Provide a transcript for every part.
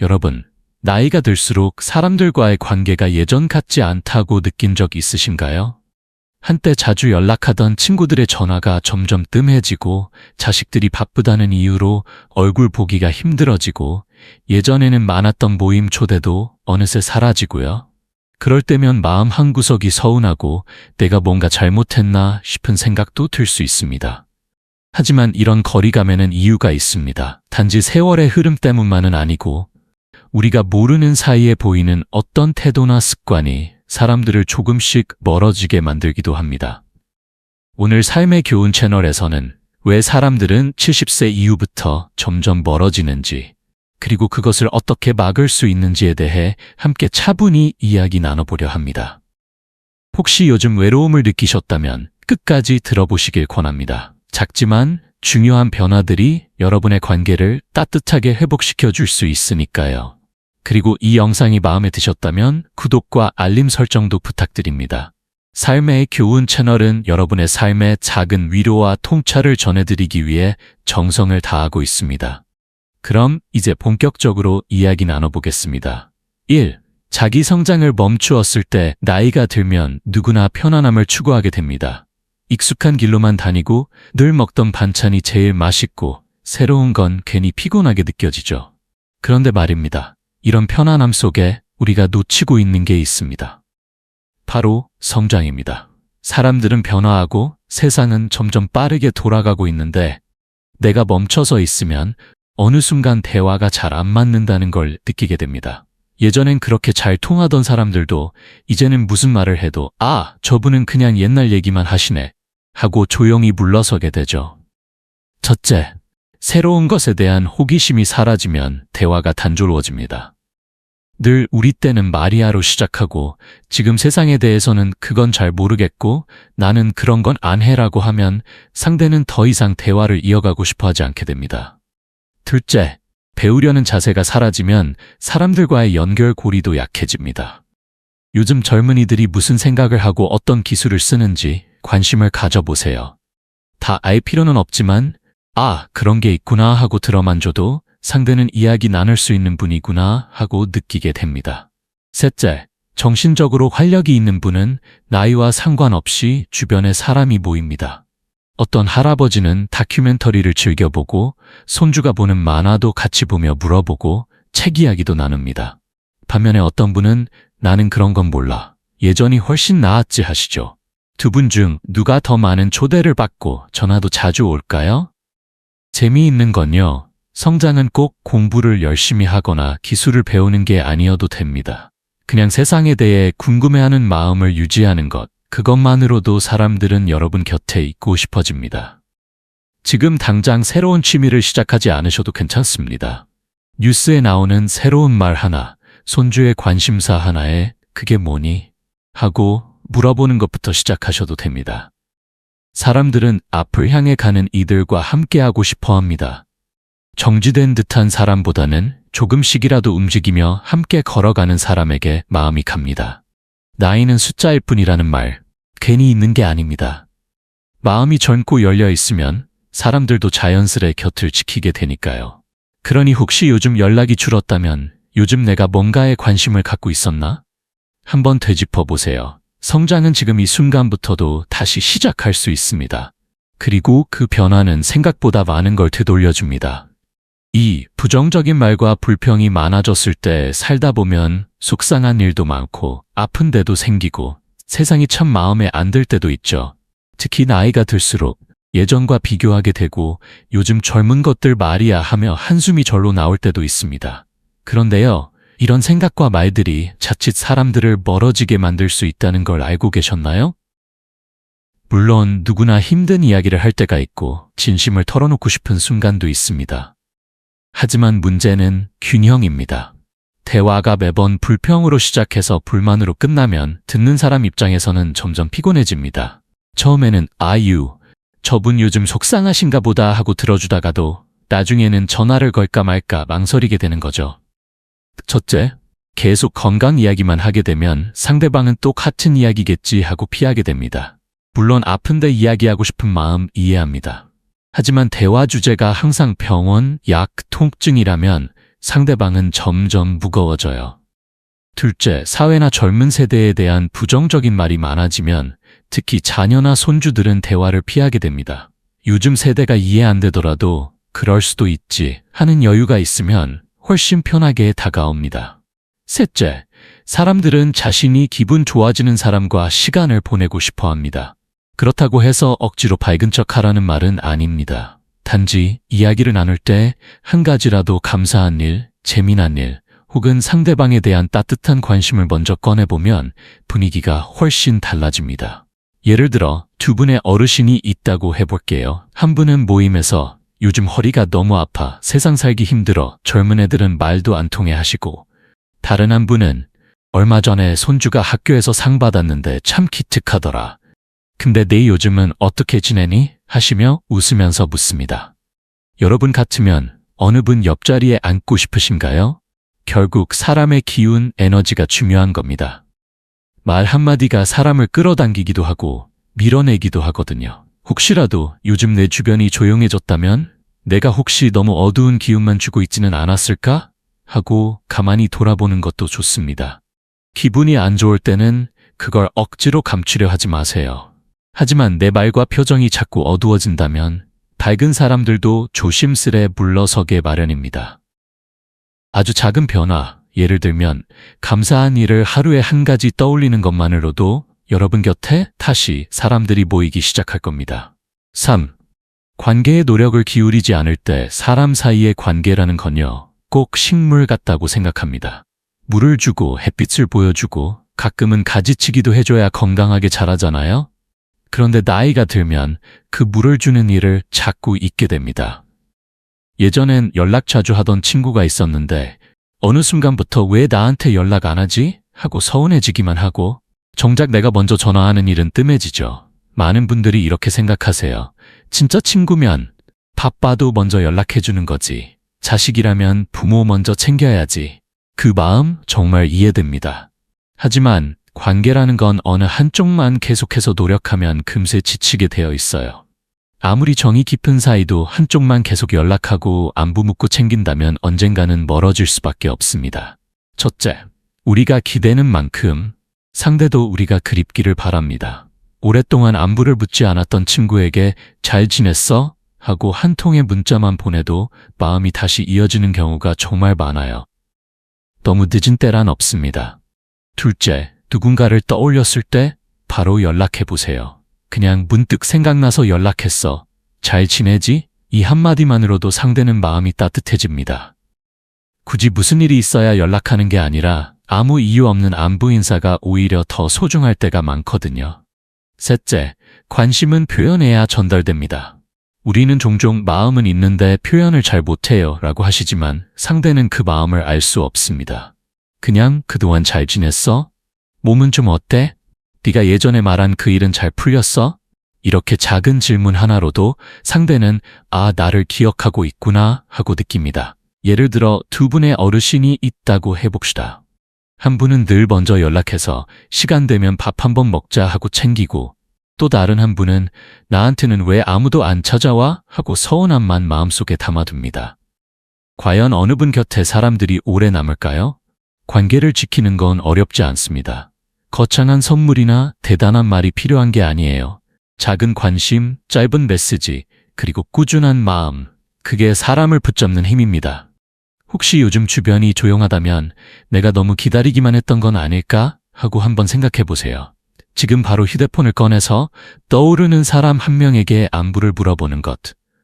여러분, 나이가 들수록 사람들과의 관계가 예전 같지 않다고 느낀 적 있으신가요? 한때 자주 연락하던 친구들의 전화가 점점 뜸해지고 자식들이 바쁘다는 이유로 얼굴 보기가 힘들어지고 예전에는 많았던 모임 초대도 어느새 사라지고요. 그럴 때면 마음 한구석이 서운하고 내가 뭔가 잘못했나 싶은 생각도 들 수 있습니다. 하지만 이런 거리감에는 이유가 있습니다. 단지 세월의 흐름 때문만은 아니고 우리가 모르는 사이에 보이는 어떤 태도나 습관이 사람들을 조금씩 멀어지게 만들기도 합니다. 오늘 삶의 교훈 채널에서는 왜 사람들은 70세 이후부터 점점 멀어지는지, 그리고 그것을 어떻게 막을 수 있는지에 대해 함께 차분히 이야기 나눠보려 합니다. 혹시 요즘 외로움을 느끼셨다면 끝까지 들어보시길 권합니다. 작지만 중요한 변화들이 여러분의 관계를 따뜻하게 회복시켜 줄 수 있으니까요. 그리고 이 영상이 마음에 드셨다면 구독과 알림 설정도 부탁드립니다. 삶의 교훈 채널은 여러분의 삶에 작은 위로와 통찰을 전해드리기 위해 정성을 다하고 있습니다. 그럼 이제 본격적으로 이야기 나눠보겠습니다. 1. 자기 성장을 멈추었을 때 나이가 들면 누구나 편안함을 추구하게 됩니다. 익숙한 길로만 다니고 늘 먹던 반찬이 제일 맛있고 새로운 건 괜히 피곤하게 느껴지죠. 그런데 말입니다. 이런 편안함 속에 우리가 놓치고 있는 게 있습니다. 바로 성장입니다. 사람들은 변화하고 세상은 점점 빠르게 돌아가고 있는데 내가 멈춰서 있으면 어느 순간 대화가 잘 안 맞는다는 걸 느끼게 됩니다. 예전엔 그렇게 잘 통하던 사람들도 이제는 무슨 말을 해도 아, 저분은 그냥 옛날 얘기만 하시네 하고 조용히 물러서게 되죠. 첫째, 새로운 것에 대한 호기심이 사라지면 대화가 단조로워집니다. 늘 우리 때는 마리아로 시작하고 지금 세상에 대해서는 그건 잘 모르겠고 나는 그런 건 안 해라고 하면 상대는 더 이상 대화를 이어가고 싶어 하지 않게 됩니다. 둘째, 배우려는 자세가 사라지면 사람들과의 연결고리도 약해집니다. 요즘 젊은이들이 무슨 생각을 하고 어떤 기술을 쓰는지 관심을 가져보세요. 다 알 필요는 없지만 아, 그런 게 있구나 하고 들어만 줘도 상대는 이야기 나눌 수 있는 분이구나 하고 느끼게 됩니다. 셋째, 정신적으로 활력이 있는 분은 나이와 상관없이 주변에 사람이 모입니다. 어떤 할아버지는 다큐멘터리를 즐겨보고 손주가 보는 만화도 같이 보며 물어보고 책 이야기도 나눕니다. 반면에 어떤 분은 나는 그런 건 몰라. 예전이 훨씬 나았지 하시죠. 두 분 중 누가 더 많은 초대를 받고 전화도 자주 올까요? 재미있는 건요. 성장은 꼭 공부를 열심히 하거나 기술을 배우는 게 아니어도 됩니다. 그냥 세상에 대해 궁금해하는 마음을 유지하는 것, 그것만으로도 사람들은 여러분 곁에 있고 싶어집니다. 지금 당장 새로운 취미를 시작하지 않으셔도 괜찮습니다. 뉴스에 나오는 새로운 말 하나, 손주의 관심사 하나에 그게 뭐니? 하고 물어보는 것부터 시작하셔도 됩니다. 사람들은 앞을 향해 가는 이들과 함께하고 싶어 합니다. 정지된 듯한 사람보다는 조금씩이라도 움직이며 함께 걸어가는 사람에게 마음이 갑니다. 나이는 숫자일 뿐이라는 말, 괜히 있는 게 아닙니다. 마음이 젊고 열려 있으면 사람들도 자연스레 곁을 지키게 되니까요. 그러니 혹시 요즘 연락이 줄었다면 요즘 내가 뭔가에 관심을 갖고 있었나? 한번 되짚어 보세요. 성장은 지금 이 순간부터도 다시 시작할 수 있습니다. 그리고 그 변화는 생각보다 많은 걸 되돌려줍니다. 2. 부정적인 말과 불평이 많아졌을 때 살다 보면 속상한 일도 많고 아픈 데도 생기고 세상이 참 마음에 안 들 때도 있죠. 특히 나이가 들수록 예전과 비교하게 되고 요즘 젊은 것들 말이야 하며 한숨이 절로 나올 때도 있습니다. 그런데요, 이런 생각과 말들이 자칫 사람들을 멀어지게 만들 수 있다는 걸 알고 계셨나요? 물론 누구나 힘든 이야기를 할 때가 있고 진심을 털어놓고 싶은 순간도 있습니다. 하지만 문제는 균형입니다. 대화가 매번 불평으로 시작해서 불만으로 끝나면 듣는 사람 입장에서는 점점 피곤해집니다. 처음에는 아유, 저분 요즘 속상하신가 보다 하고 들어주다가도 나중에는 전화를 걸까 말까 망설이게 되는 거죠. 첫째, 계속 건강 이야기만 하게 되면 상대방은 또 같은 이야기겠지 하고 피하게 됩니다. 물론 아픈데 이야기하고 싶은 마음 이해합니다. 하지만 대화 주제가 항상 병원, 약, 통증이라면 상대방은 점점 무거워져요. 둘째, 사회나 젊은 세대에 대한 부정적인 말이 많아지면 특히 자녀나 손주들은 대화를 피하게 됩니다. 요즘 세대가 이해 안 되더라도 그럴 수도 있지 하는 여유가 있으면 훨씬 편하게 다가옵니다. 셋째, 사람들은 자신이 기분 좋아지는 사람과 시간을 보내고 싶어 합니다. 그렇다고 해서 억지로 밝은 척 하라는 말은 아닙니다. 단지 이야기를 나눌 때 한 가지라도 감사한 일, 재미난 일, 혹은 상대방에 대한 따뜻한 관심을 먼저 꺼내보면 분위기가 훨씬 달라집니다. 예를 들어 두 분의 어르신이 있다고 해볼게요. 한 분은 모임에서 요즘 허리가 너무 아파 세상 살기 힘들어 젊은 애들은 말도 안 통해 하시고, 다른 한 분은 얼마 전에 손주가 학교에서 상 받았는데 참 기특하더라. 근데 네 요즘은 어떻게 지내니? 하시며 웃으면서 묻습니다. 여러분 같으면 어느 분 옆자리에 앉고 싶으신가요? 결국 사람의 기운, 에너지가 중요한 겁니다. 말 한마디가 사람을 끌어당기기도 하고 밀어내기도 하거든요. 혹시라도 요즘 내 주변이 조용해졌다면 내가 혹시 너무 어두운 기운만 주고 있지는 않았을까? 하고 가만히 돌아보는 것도 좋습니다. 기분이 안 좋을 때는 그걸 억지로 감추려 하지 마세요. 하지만 내 말과 표정이 자꾸 어두워진다면 밝은 사람들도 조심스레 물러서게 마련입니다. 아주 작은 변화, 예를 들면 감사한 일을 하루에 한 가지 떠올리는 것만으로도 여러분 곁에 다시 사람들이 모이기 시작할 겁니다. 3. 관계에 노력을 기울이지 않을 때 사람 사이의 관계라는 건요, 꼭 식물 같다고 생각합니다. 물을 주고 햇빛을 보여주고 가끔은 가지치기도 해줘야 건강하게 자라잖아요? 그런데 나이가 들면 그 물을 주는 일을 자꾸 잊게 됩니다. 예전엔 연락 자주 하던 친구가 있었는데 어느 순간부터 왜 나한테 연락 안 하지? 하고 서운해지기만 하고, 정작 내가 먼저 전화하는 일은 뜸해지죠. 많은 분들이 이렇게 생각하세요. 진짜 친구면 바빠도 먼저 연락해주는 거지. 자식이라면 부모 먼저 챙겨야지. 그 마음 정말 이해됩니다. 하지만 관계라는 건 어느 한쪽만 계속해서 노력하면 금세 지치게 되어 있어요. 아무리 정이 깊은 사이도 한쪽만 계속 연락하고 안부 묻고 챙긴다면 언젠가는 멀어질 수밖에 없습니다. 첫째, 우리가 기대는 만큼 상대도 우리가 그립기를 바랍니다. 오랫동안 안부를 묻지 않았던 친구에게 잘 지냈어? 하고 한 통의 문자만 보내도 마음이 다시 이어지는 경우가 정말 많아요. 너무 늦은 때란 없습니다. 둘째, 누군가를 떠올렸을 때 바로 연락해보세요. 그냥 문득 생각나서 연락했어. 잘 지내지? 이 한마디만으로도 상대는 마음이 따뜻해집니다. 굳이 무슨 일이 있어야 연락하는 게 아니라 아무 이유 없는 안부 인사가 오히려 더 소중할 때가 많거든요. 셋째, 관심은 표현해야 전달됩니다. 우리는 종종 마음은 있는데 표현을 잘 못해요 라고 하시지만 상대는 그 마음을 알 수 없습니다. 그냥 그동안 잘 지냈어? 몸은 좀 어때? 네가 예전에 말한 그 일은 잘 풀렸어? 이렇게 작은 질문 하나로도 상대는 아, 나를 기억하고 있구나 하고 느낍니다. 예를 들어 두 분의 어르신이 있다고 해봅시다. 한 분은 늘 먼저 연락해서 시간 되면 밥 한번 먹자 하고 챙기고, 또 다른 한 분은 나한테는 왜 아무도 안 찾아와? 하고 서운함만 마음속에 담아둡니다. 과연 어느 분 곁에 사람들이 오래 남을까요? 관계를 지키는 건 어렵지 않습니다. 거창한 선물이나 대단한 말이 필요한 게 아니에요. 작은 관심, 짧은 메시지, 그리고 꾸준한 마음, 그게 사람을 붙잡는 힘입니다. 혹시 요즘 주변이 조용하다면 내가 너무 기다리기만 했던 건 아닐까? 하고 한번 생각해 보세요. 지금 바로 휴대폰을 꺼내서 떠오르는 사람 한 명에게 안부를 물어보는 것,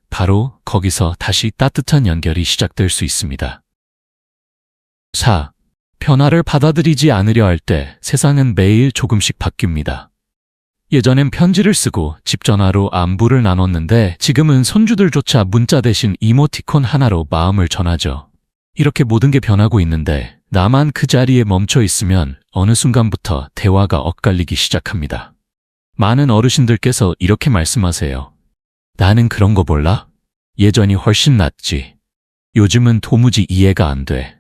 바로 거기서 다시 따뜻한 연결이 시작될 수 있습니다. 4. 변화를 받아들이지 않으려 할 때 세상은 매일 조금씩 바뀝니다. 예전엔 편지를 쓰고 집 전화로 안부를 나눴는데 지금은 손주들조차 문자 대신 이모티콘 하나로 마음을 전하죠. 이렇게 모든 게 변하고 있는데 나만 그 자리에 멈춰 있으면 어느 순간부터 대화가 엇갈리기 시작합니다. 많은 어르신들께서 이렇게 말씀하세요. 나는 그런 거 몰라? 예전이 훨씬 낫지. 요즘은 도무지 이해가 안 돼.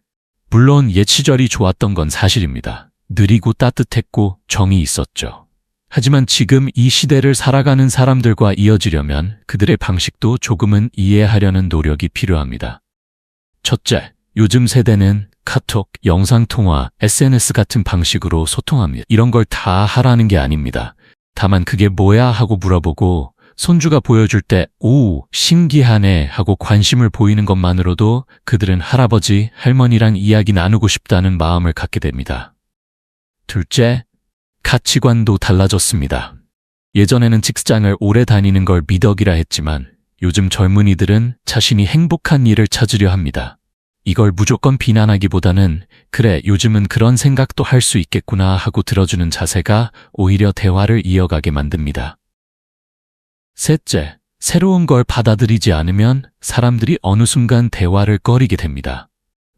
물론 옛 시절이 좋았던 건 사실입니다. 느리고 따뜻했고 정이 있었죠. 하지만 지금 이 시대를 살아가는 사람들과 이어지려면 그들의 방식도 조금은 이해하려는 노력이 필요합니다. 첫째, 요즘 세대는 카톡, 영상통화, SNS 같은 방식으로 소통합니다. 이런 걸 다 하라는 게 아닙니다. 다만 그게 뭐야 하고 물어보고 손주가 보여줄 때 오, 신기하네 하고 관심을 보이는 것만으로도 그들은 할아버지, 할머니랑 이야기 나누고 싶다는 마음을 갖게 됩니다. 둘째, 가치관도 달라졌습니다. 예전에는 직장을 오래 다니는 걸 미덕이라 했지만 요즘 젊은이들은 자신이 행복한 일을 찾으려 합니다. 이걸 무조건 비난하기보다는 그래, 요즘은 그런 생각도 할 수 있겠구나 하고 들어주는 자세가 오히려 대화를 이어가게 만듭니다. 셋째, 새로운 걸 받아들이지 않으면 사람들이 어느 순간 대화를 꺼리게 됩니다.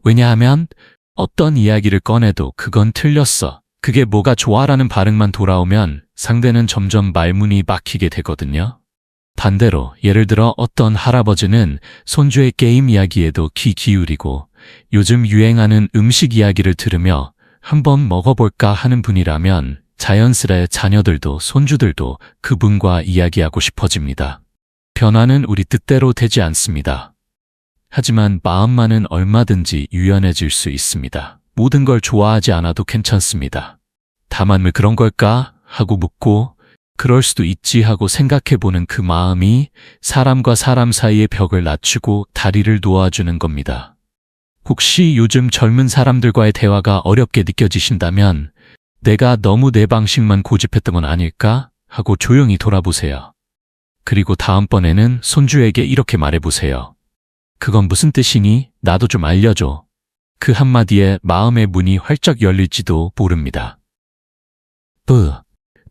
왜냐하면 어떤 이야기를 꺼내도 그건 틀렸어, 그게 뭐가 좋아라는 반응만 돌아오면 상대는 점점 말문이 막히게 되거든요. 반대로 예를 들어 어떤 할아버지는 손주의 게임 이야기에도 귀 기울이고 요즘 유행하는 음식 이야기를 들으며 한번 먹어볼까 하는 분이라면 자연스레 자녀들도 손주들도 그분과 이야기하고 싶어집니다. 변화는 우리 뜻대로 되지 않습니다. 하지만 마음만은 얼마든지 유연해질 수 있습니다. 모든 걸 좋아하지 않아도 괜찮습니다. 다만 왜 그런 걸까 하고 묻고 그럴 수도 있지 하고 생각해보는 그 마음이 사람과 사람 사이의 벽을 낮추고 다리를 놓아주는 겁니다. 혹시 요즘 젊은 사람들과의 대화가 어렵게 느껴지신다면 내가 너무 내 방식만 고집했던 건 아닐까 하고 조용히 돌아보세요. 그리고 다음번에는 손주에게 이렇게 말해보세요. 그건 무슨 뜻이니? 나도 좀 알려줘. 그 한마디에 마음의 문이 활짝 열릴지도 모릅니다.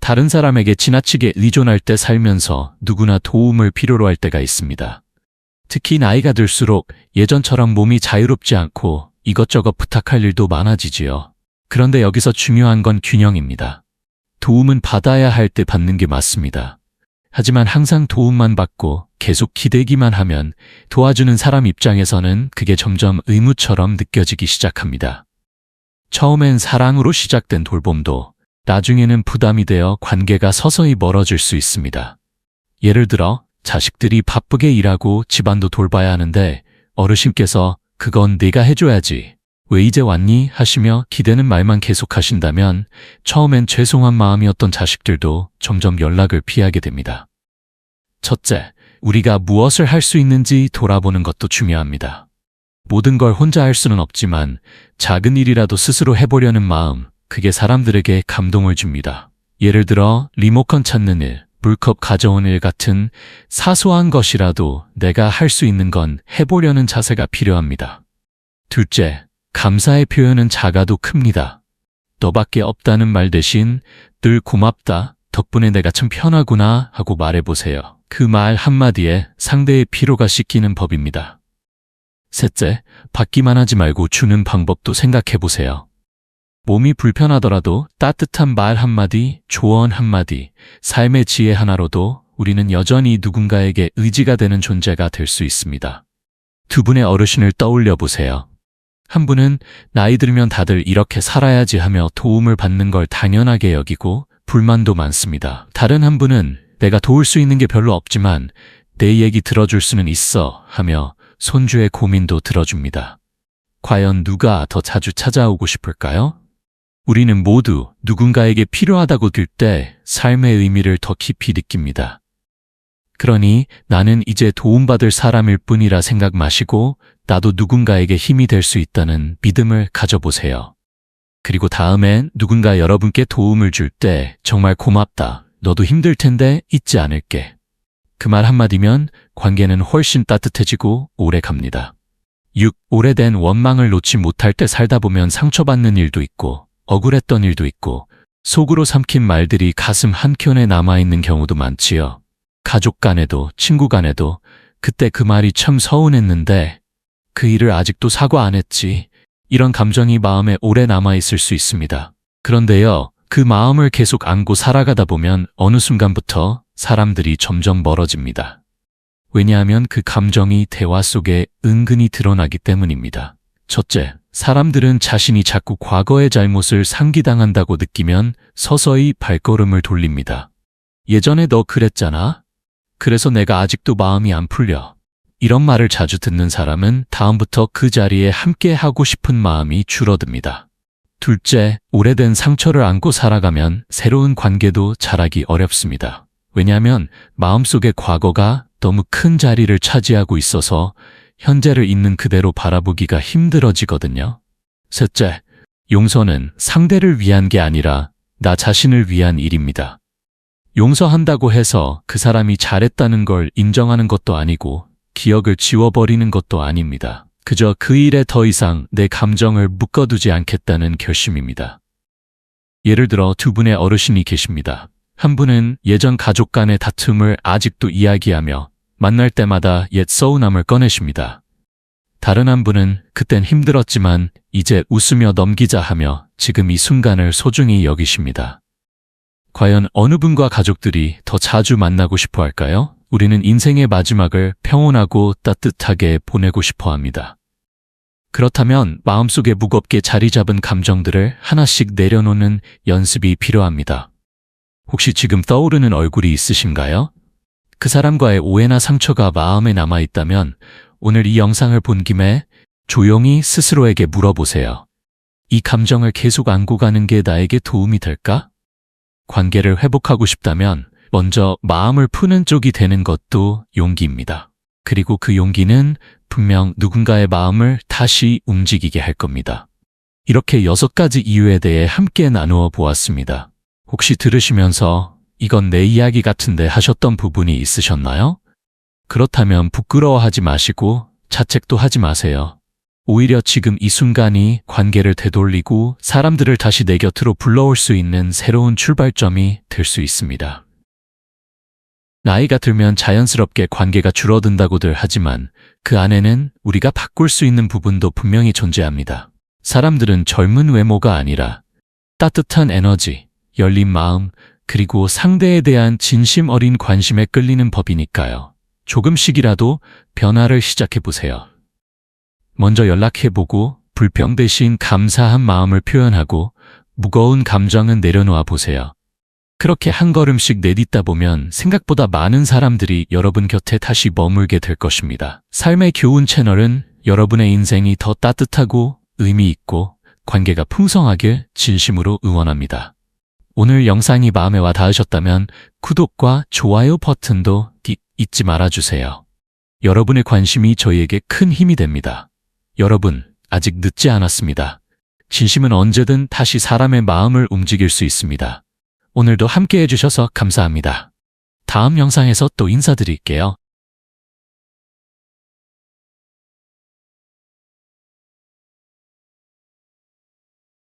다른 사람에게 지나치게 의존할 때 살면서 누구나 도움을 필요로 할 때가 있습니다. 특히 나이가 들수록 예전처럼 몸이 자유롭지 않고 이것저것 부탁할 일도 많아지지요. 그런데 여기서 중요한 건 균형입니다. 도움은 받아야 할 때 받는 게 맞습니다. 하지만 항상 도움만 받고 계속 기대기만 하면 도와주는 사람 입장에서는 그게 점점 의무처럼 느껴지기 시작합니다. 처음엔 사랑으로 시작된 돌봄도 나중에는 부담이 되어 관계가 서서히 멀어질 수 있습니다. 예를 들어 자식들이 바쁘게 일하고 집안도 돌봐야 하는데 어르신께서 그건 네가 해줘야지, 왜 이제 왔니? 하시며 기대는 말만 계속하신다면 처음엔 죄송한 마음이었던 자식들도 점점 연락을 피하게 됩니다. 첫째, 우리가 무엇을 할 수 있는지 돌아보는 것도 중요합니다. 모든 걸 혼자 할 수는 없지만 작은 일이라도 스스로 해보려는 마음, 그게 사람들에게 감동을 줍니다. 예를 들어 리모컨 찾는 일, 물컵 가져온 일 같은 사소한 것이라도 내가 할 수 있는 건 해보려는 자세가 필요합니다. 둘째, 감사의 표현은 작아도 큽니다. 너밖에 없다는 말 대신 늘 고맙다, 덕분에 내가 참 편하구나 하고 말해보세요. 그 말 한마디에 상대의 피로가 씻기는 법입니다. 셋째, 받기만 하지 말고 주는 방법도 생각해보세요. 몸이 불편하더라도 따뜻한 말 한마디, 조언 한마디, 삶의 지혜 하나로도 우리는 여전히 누군가에게 의지가 되는 존재가 될 수 있습니다. 두 분의 어르신을 떠올려 보세요. 한 분은 나이 들면 다들 이렇게 살아야지 하며 도움을 받는 걸 당연하게 여기고 불만도 많습니다. 다른 한 분은 내가 도울 수 있는 게 별로 없지만 내 얘기 들어줄 수는 있어 하며 손주의 고민도 들어줍니다. 과연 누가 더 자주 찾아오고 싶을까요? 우리는 모두 누군가에게 필요하다고 들 때 삶의 의미를 더 깊이 느낍니다. 그러니 나는 이제 도움받을 사람일 뿐이라 생각 마시고 나도 누군가에게 힘이 될 수 있다는 믿음을 가져보세요. 그리고 다음엔 누군가 여러분께 도움을 줄 때 정말 고맙다, 너도 힘들 텐데 잊지 않을게. 그 말 한마디면 관계는 훨씬 따뜻해지고 오래 갑니다. 6. 오래된 원망을 놓지 못할 때 살다 보면 상처받는 일도 있고 억울했던 일도 있고 속으로 삼킨 말들이 가슴 한켠에 남아있는 경우도 많지요. 가족 간에도 친구 간에도 그때 그 말이 참 서운했는데 그 일을 아직도 사과 안 했지, 이런 감정이 마음에 오래 남아있을 수 있습니다. 그런데요, 그 마음을 계속 안고 살아가다 보면 어느 순간부터 사람들이 점점 멀어집니다. 왜냐하면 그 감정이 대화 속에 은근히 드러나기 때문입니다. 첫째, 사람들은 자신이 자꾸 과거의 잘못을 상기당한다고 느끼면 서서히 발걸음을 돌립니다. 예전에 너 그랬잖아? 그래서 내가 아직도 마음이 안 풀려. 이런 말을 자주 듣는 사람은 다음부터 그 자리에 함께 하고 싶은 마음이 줄어듭니다. 둘째, 오래된 상처를 안고 살아가면 새로운 관계도 자라기 어렵습니다. 왜냐하면 마음속의 과거가 너무 큰 자리를 차지하고 있어서 현재를 있는 그대로 바라보기가 힘들어지거든요. 셋째, 용서는 상대를 위한 게 아니라 나 자신을 위한 일입니다. 용서한다고 해서 그 사람이 잘했다는 걸 인정하는 것도 아니고 기억을 지워버리는 것도 아닙니다. 그저 그 일에 더 이상 내 감정을 묶어두지 않겠다는 결심입니다. 예를 들어 두 분의 어르신이 계십니다. 한 분은 예전 가족 간의 다툼을 아직도 이야기하며 만날 때마다 옛 서운함을 꺼내십니다. 다른 한 분은 그땐 힘들었지만 이제 웃으며 넘기자 하며 지금 이 순간을 소중히 여기십니다. 과연 어느 분과 가족들이 더 자주 만나고 싶어 할까요? 우리는 인생의 마지막을 평온하고 따뜻하게 보내고 싶어 합니다. 그렇다면 마음속에 무겁게 자리 잡은 감정들을 하나씩 내려놓는 연습이 필요합니다. 혹시 지금 떠오르는 얼굴이 있으신가요? 그 사람과의 오해나 상처가 마음에 남아있다면 오늘 이 영상을 본 김에 조용히 스스로에게 물어보세요. 이 감정을 계속 안고 가는 게 나에게 도움이 될까? 관계를 회복하고 싶다면 먼저 마음을 푸는 쪽이 되는 것도 용기입니다. 그리고 그 용기는 분명 누군가의 마음을 다시 움직이게 할 겁니다. 이렇게 6가지 이유에 대해 함께 나누어 보았습니다. 혹시 들으시면서 이건 내 이야기 같은데 하셨던 부분이 있으셨나요? 그렇다면 부끄러워하지 마시고 자책도 하지 마세요. 오히려 지금 이 순간이 관계를 되돌리고 사람들을 다시 내 곁으로 불러올 수 있는 새로운 출발점이 될 수 있습니다. 나이가 들면 자연스럽게 관계가 줄어든다고들 하지만 그 안에는 우리가 바꿀 수 있는 부분도 분명히 존재합니다. 사람들은 젊은 외모가 아니라 따뜻한 에너지, 열린 마음, 그리고 상대에 대한 진심 어린 관심에 끌리는 법이니까요. 조금씩이라도 변화를 시작해보세요. 먼저 연락해보고 불평 대신 감사한 마음을 표현하고 무거운 감정은 내려놓아 보세요. 그렇게 한 걸음씩 내딛다 보면 생각보다 많은 사람들이 여러분 곁에 다시 머물게 될 것입니다. 삶의 교훈 채널은 여러분의 인생이 더 따뜻하고 의미 있고 관계가 풍성하길 진심으로 응원합니다. 오늘 영상이 마음에 와 닿으셨다면 구독과 좋아요 버튼도 잊지 말아주세요. 여러분의 관심이 저희에게 큰 힘이 됩니다. 여러분, 아직 늦지 않았습니다. 진심은 언제든 다시 사람의 마음을 움직일 수 있습니다. 오늘도 함께 해주셔서 감사합니다. 다음 영상에서 또 인사드릴게요.